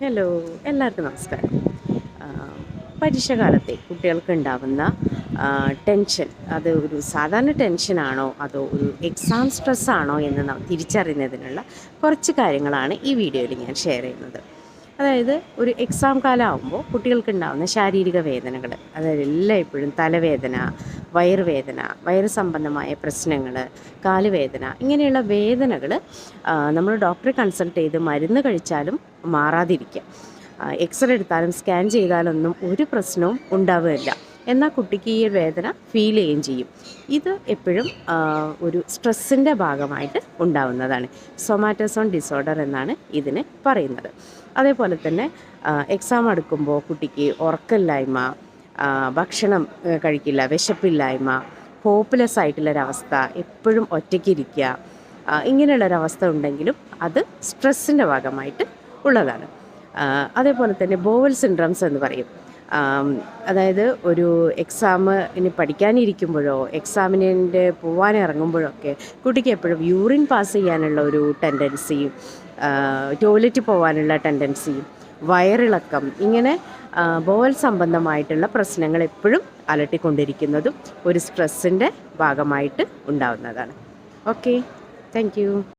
Hello, എല്ലാവർക്കും നമസ്കാരം. ആ, പരീക്ഷാകാലത്തെ കുട്ടികൾക്ക് ഉണ്ടാവുന്ന ടെൻഷൻ, അത് ഒരു സാധാരണ ടെൻഷനാണോ അതോ ഒരു എക്സാം സ്ട്രെസ്സാണോ എന്ന് നാം തിരിച്ചറിയുന്നതിനുള്ള കുറച്ച് കാര്യങ്ങളാണ് ഈ വീഡിയോയിൽ ഞാൻ ഷെയർ ചെയ്യുന്നത്. അതായത് ഒരു എക്സാം കാലമാകുമ്പോൾ കുട്ടികൾക്കുണ്ടാകുന്ന ശാരീരിക വേദനകൾ, അതായത് എല്ലായ്പ്പോഴും തലവേദന, വയറുവേദന, വയറ് സംബന്ധമായ പ്രശ്നങ്ങൾ, കാലുവേദന, ഇങ്ങനെയുള്ള വേദനകൾ നമ്മൾ ഡോക്ടറെ കൺസൾട്ട് ചെയ്ത് മരുന്ന് കഴിച്ചാലും മാറാതിരിക്കുക. എക്സ്റേ എടുത്താലും സ്കാൻ ചെയ്താലൊന്നും ഒരു പ്രശ്നവും ഉണ്ടാവുകയില്ല. എന്നാൽ കുട്ടിക്ക് ഈ വേദന ഫീൽ ചെയ്യുകയും ചെയ്യും. ഇത് എപ്പോഴും ഒരു സ്ട്രെസ്സിൻ്റെ ഭാഗമായിട്ട് ഉണ്ടാവുന്നതാണ്. സൊമാറ്റോസോൺ ഡിസോർഡർ എന്നാണ് ഇതിന് പറയുന്നത്. അതേപോലെ തന്നെ എക്സാം അടുക്കുമ്പോൾ കുട്ടിക്ക് ഉറക്കമില്ലായ്മ, ഭക്ഷണം കഴിക്കില്ല, വിശപ്പില്ലായ്മ, ഹോപ്പ്ലെസ് ആയിട്ടുള്ളൊരവസ്ഥ, എപ്പോഴും ഒറ്റയ്ക്കിരിക്കുക, ഇങ്ങനെയുള്ളൊരവസ്ഥ ഉണ്ടെങ്കിലും അത് സ്ട്രെസ്സിൻ്റെ ഭാഗമായിട്ട് ഉള്ളതാണ്. അതേപോലെ തന്നെ ബോവൽ സിൻഡ്രംസ് എന്ന് പറയും. അതായത് ഒരു എക്സാമിന് പഠിക്കാനിരിക്കുമ്പോഴോ എക്സാമിൻ്റെ പോകാനിറങ്ങുമ്പോഴൊക്കെ കുട്ടിക്ക് എപ്പോഴും യൂറിൻ പാസ് ചെയ്യാനുള്ള ഒരു ടെൻഡൻസിയും, ടോയ്ലറ്റ് പോകാനുള്ള ടെൻഡൻസിയും, വയറിളക്കം, ഇങ്ങനെ ബോവൽ സംബന്ധമായിട്ടുള്ള പ്രശ്നങ്ങൾ എപ്പോഴും അലട്ടിക്കൊണ്ടിരിക്കുന്നതും ഒരു സ്ട്രെസ്സിൻ്റെ ഭാഗമായിട്ട് ഉണ്ടാവുന്നതാണ്. Okay, thank you.